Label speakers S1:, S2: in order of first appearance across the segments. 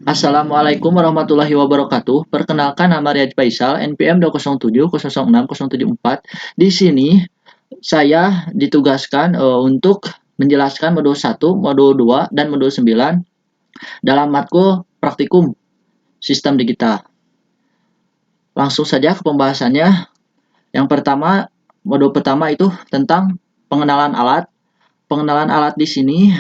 S1: Assalamualaikum warahmatullahi wabarakatuh. Perkenalkan, nama Riyad Faisal, NPM 207006064. Di sini saya ditugaskan untuk menjelaskan modul 1, modul 2, dan modul 9 dalam matkul praktikum sistem digital. Langsung saja ke pembahasannya. Yang pertama, modul pertama itu tentang pengenalan alat. Pengenalan alat di sini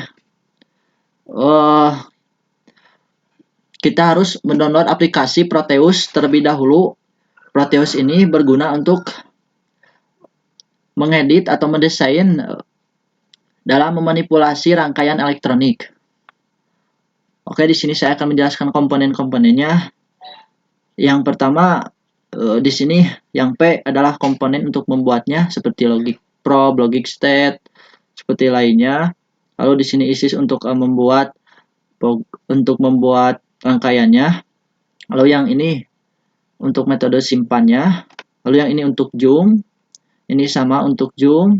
S1: kita harus mendownload aplikasi Proteus terlebih dahulu. Proteus ini berguna untuk mengedit atau mendesain dalam memanipulasi rangkaian elektronik. Oke, di sini saya akan menjelaskan komponen-komponennya. Yang pertama, di sini yang P adalah komponen untuk membuatnya seperti logic probe, logic state, seperti lainnya. Lalu di sini ISIS untuk membuat rangkaiannya. Lalu yang ini untuk metode simpannya. Lalu yang ini untuk zoom. Ini sama untuk zoom.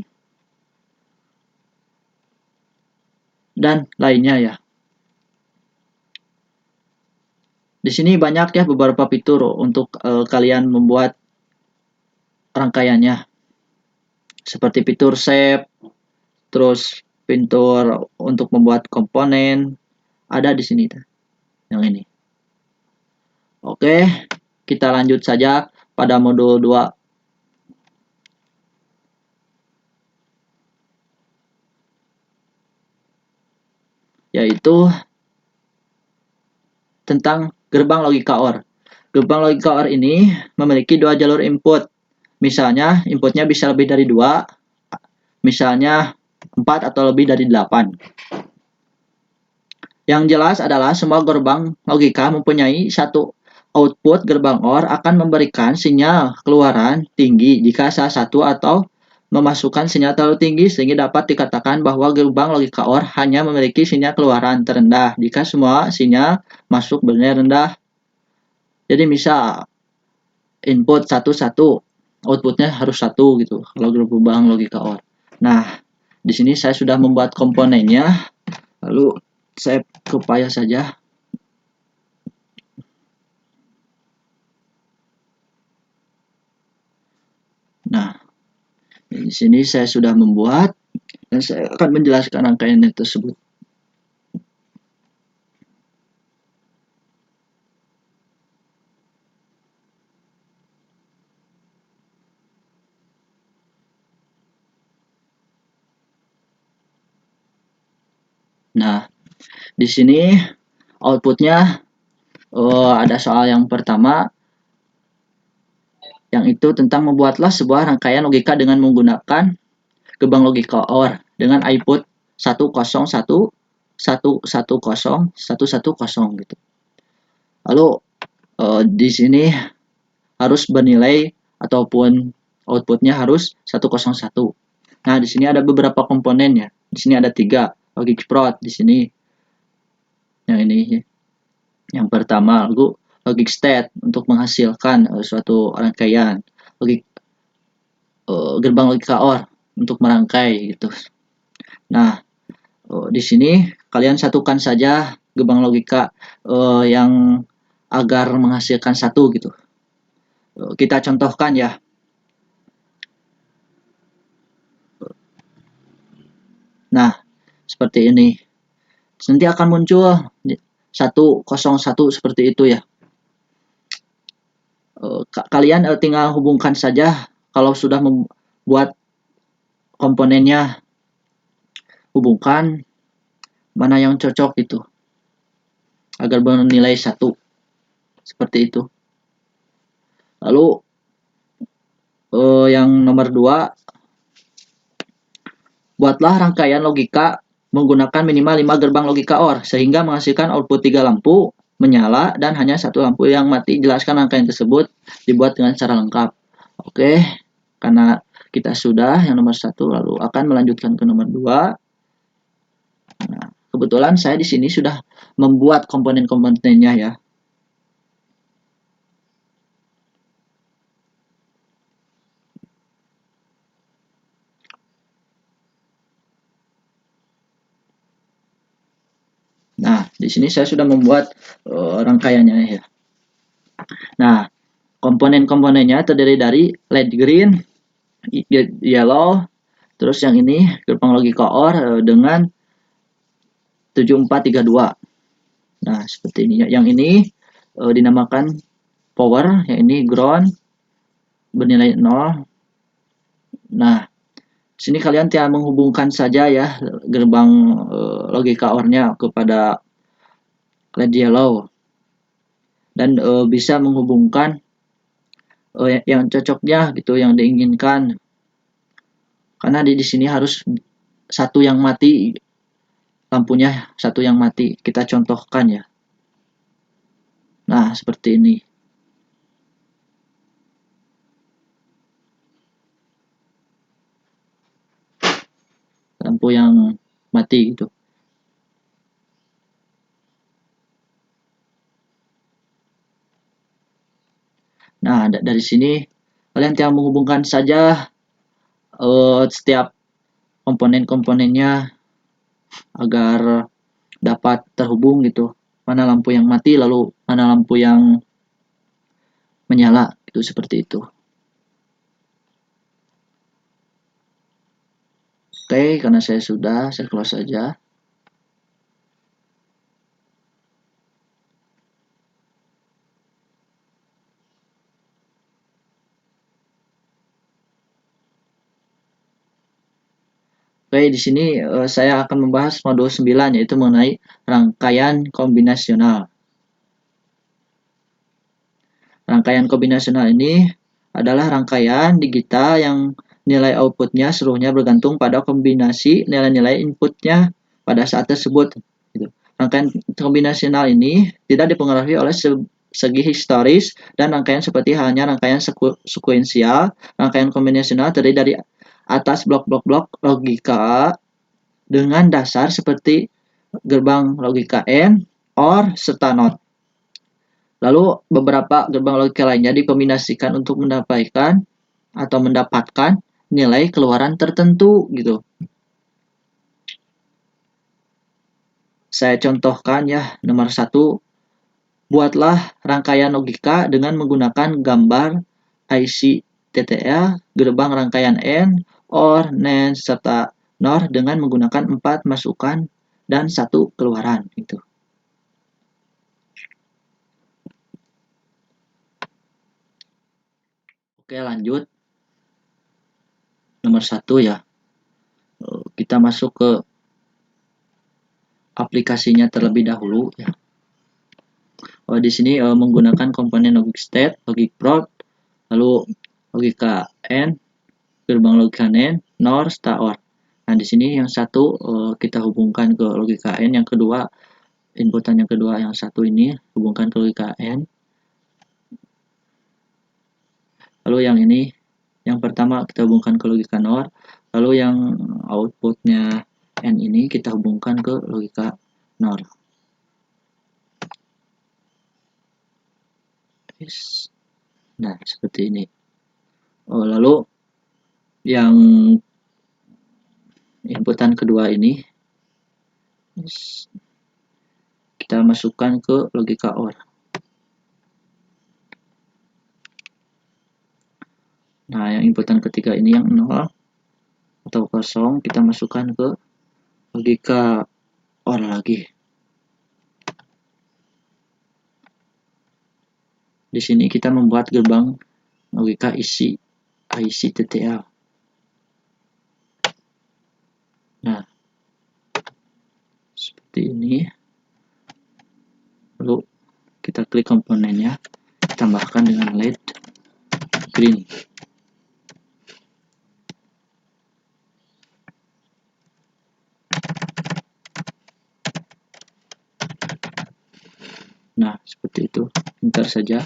S1: Dan lainnya ya. Di sini banyak ya beberapa fitur untuk kalian membuat rangkaiannya. Seperti fitur shape, terus fitur untuk membuat komponen, ada di sini. Yang ini. Oke, kita lanjut saja pada modul 2. Yaitu tentang gerbang logika OR. Gerbang logika OR ini memiliki 2 jalur input. Misalnya, inputnya bisa lebih dari 2, misalnya 4 atau lebih dari 8. Yang jelas adalah semua gerbang logika mempunyai satu output. Gerbang OR akan memberikan sinyal keluaran tinggi jika salah satu atau memasukkan sinyal terlalu tinggi, sehingga dapat dikatakan bahwa gerbang logika OR hanya memiliki sinyal keluaran terendah jika semua sinyal masuk bernilai rendah. Jadi misal input 1, outputnya harus 1 gitu kalau gerbang logika OR. Nah, di sini saya sudah membuat komponennya. Lalu saya upaya saja. Nah, di sini saya sudah membuat dan saya akan menjelaskan rangkaian tersebut. Nah, di sini outputnya ada soal yang pertama, yang itu tentang membuatlah sebuah rangkaian logika dengan menggunakan gerbang logika OR dengan output 101 110 110 gitu. Lalu di sini harus bernilai ataupun outputnya harus 101. Nah, di sini ada beberapa komponennya. Di sini ada 3 logic prod di sini. Yang ini yang pertama logic state untuk menghasilkan suatu rangkaian. Gerbang logika OR untuk merangkai gitu. Nah, di sini kalian satukan saja gerbang logika yang agar menghasilkan 1 gitu. Kita contohkan ya. Nah, seperti ini. Nanti akan muncul 101 seperti itu ya. Kalian tinggal hubungkan saja kalau sudah membuat komponennya, hubungkan mana yang cocok itu agar bernilai 1 seperti itu. Lalu yang nomor 2, buatlah rangkaian logika menggunakan minimal 5 gerbang logika OR sehingga menghasilkan output 3 lampu menyala dan hanya 1 lampu yang mati. Jelaskan rangkaian tersebut dibuat dengan cara lengkap. Oke, karena kita sudah yang nomor 1, lalu akan melanjutkan ke nomor 2. Nah, kebetulan saya di sini sudah membuat komponen-komponennya ya. Nah, di di sini saya sudah membuat rangkaiannya ya. Nah, komponen-komponennya terdiri dari LED green, yellow, terus yang ini gerbang logika OR dengan 7432. Nah, seperti ini. Yang ini dinamakan power, yang ini ground, bernilai 0. Nah, sini kalian tinggal menghubungkan saja ya gerbang logika OR-nya kepada LED yellow. Dan bisa menghubungkan yang cocoknya gitu, yang diinginkan. Karena di sini harus satu yang mati, lampunya satu yang mati. Kita contohkan ya. Nah, seperti ini. Lampu yang mati gitu. Nah, dari sini kalian tinggal menghubungkan saja setiap komponen-komponennya agar dapat terhubung gitu. Mana lampu yang mati, lalu mana lampu yang menyala, itu seperti itu. Oke, karena saya close saja. Oke, di sini saya akan membahas modul 9, yaitu mengenai rangkaian kombinasional. Rangkaian kombinasional ini adalah rangkaian digital yang nilai outputnya seluruhnya bergantung pada kombinasi nilai-nilai inputnya pada saat tersebut. Gitu. Rangkaian kombinasional ini tidak dipengaruhi oleh segi historis, dan rangkaian seperti halnya rangkaian sekuensial. Rangkaian kombinasional terdiri dari atas blok-blok logika dengan dasar seperti gerbang logika AND, OR, serta NOT. Lalu beberapa gerbang logika lainnya dikombinasikan untuk mendapatkan nilai keluaran tertentu gitu. Saya contohkan ya, nomor 1, buatlah rangkaian logika dengan menggunakan gambar IC TTL, gerbang rangkaian AND, OR, NAND, serta NOR dengan menggunakan 4 masukan dan 1 keluaran gitu. Oke, lanjut. Nomor 1 ya. Kita masuk ke aplikasinya terlebih dahulu ya. Di sini menggunakan komponen logic state, logic prod, lalu logika AND, gerbang logika NAND, NOR, serta OR. Nah, di sini yang satu kita hubungkan ke logika AND, yang kedua inputan yang kedua yang satu ini hubungkan ke logika AND. Lalu yang ini yang pertama kita hubungkan ke logika NOR, lalu yang outputnya AND ini kita hubungkan ke logika NOR. Nah, seperti ini. Lalu yang inputan kedua ini kita masukkan ke logika OR. Nah, yang inputan ketiga ini yang 0 atau 0 kita masukkan ke logika OR lagi. Di sini kita membuat gerbang logika IC TTL. Nah, seperti ini. Lalu kita klik komponennya, tambahkan dengan LED green. Nah, seperti itu. Bentar saja.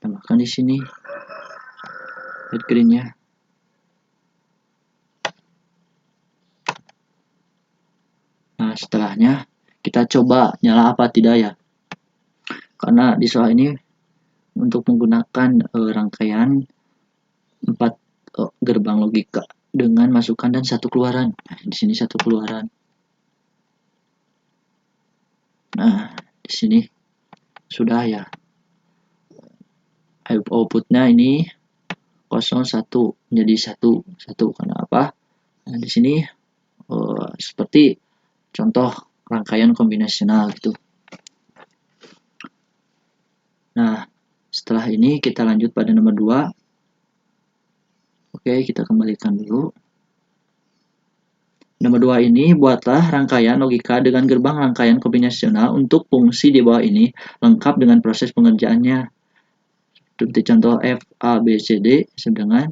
S1: Tambahkan di sini LED green-nya. Nah, setelahnya kita coba nyala apa tidak ya. Karena di soal ini untuk menggunakan rangkaian 4 gerbang logika dengan masukan dan 1 keluaran. Nah, di sini 1 keluaran. Nah, di sini sudah ya. Outputnya ini 01 menjadi 1 kenapa? Nah, di sini seperti contoh rangkaian kombinasional gitu. Nah, setelah ini kita lanjut pada nomor 2. Oke, kita kembalikan dulu. Nomor 2 ini, buatlah rangkaian logika dengan gerbang rangkaian kombinasional untuk fungsi di bawah ini lengkap dengan proses pengerjaannya. Seperti contoh F, A, B, C, D dengan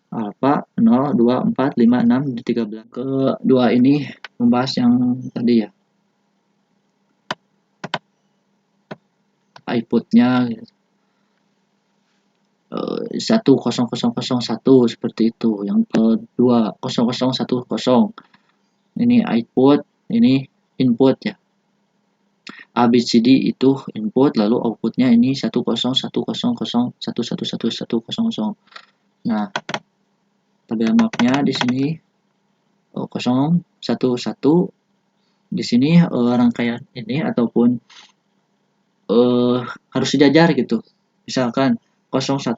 S1: alfa 0, 2, 4, 5, 6, 13. Kedua ini membahas yang tadi ya. Outputnya 10001 seperti itu. Yang kedua 0010 ini output, ini input ya. ABCD itu input, lalu outputnya ini 10100111100. Nah, tabel mapnya di sini 011. Di sini rangkaian ini ataupun harus sejajar gitu. Misalkan 0100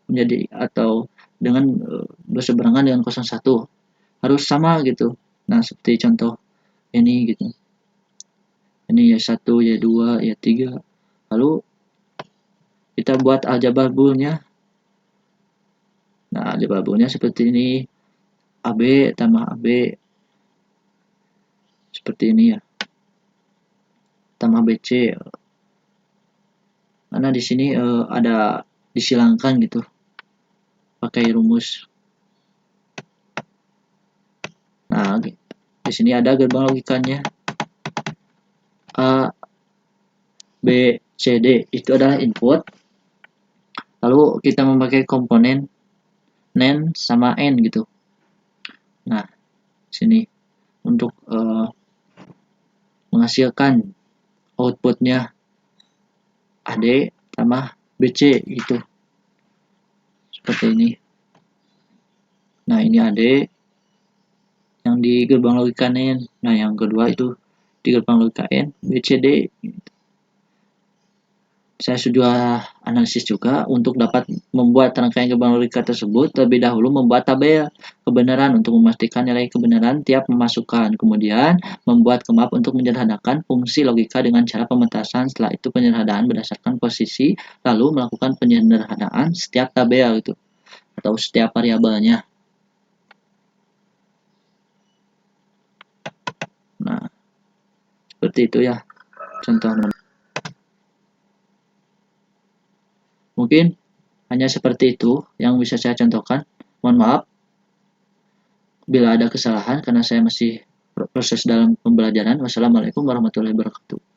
S1: menjadi atau dengan berseberangan dengan 01 harus sama gitu. Nah, seperti contoh ini gitu. Ini ya 1, ya 2, ya 3. Lalu kita buat aljabar boolnya. Nah, aljabar boolnya seperti ini. AB tambah AB seperti ini ya. Tambah BC. Karena di sini ada disilangkan gitu. Pakai rumus. Nah, di sini ada gerbang logikanya. A, B, C, D itu adalah input. Lalu kita memakai komponen nen sama n gitu. Nah, sini untuk menghasilkan outputnya AD tambah BC gitu. Seperti ini. Nah, ini AD yang di gerbang logika n. Nah, yang kedua itu di gerbang logika n, BCD. Saya sudah analisis juga untuk dapat membuat rangkaian gerbang logika tersebut. Terlebih dahulu membuat tabel kebenaran untuk memastikan nilai kebenaran tiap memasukkan. Kemudian membuat kemap untuk menyederhanakan fungsi logika dengan cara pementasan. Setelah itu penyederhanaan berdasarkan posisi, lalu melakukan penyederhanaan setiap tabel itu atau setiap variabelnya. Nah, seperti itu ya contoh. Mungkin hanya seperti itu yang bisa saya contohkan. Mohon maaf bila ada kesalahan karena saya masih proses dalam pembelajaran. Wassalamualaikum warahmatullahi wabarakatuh.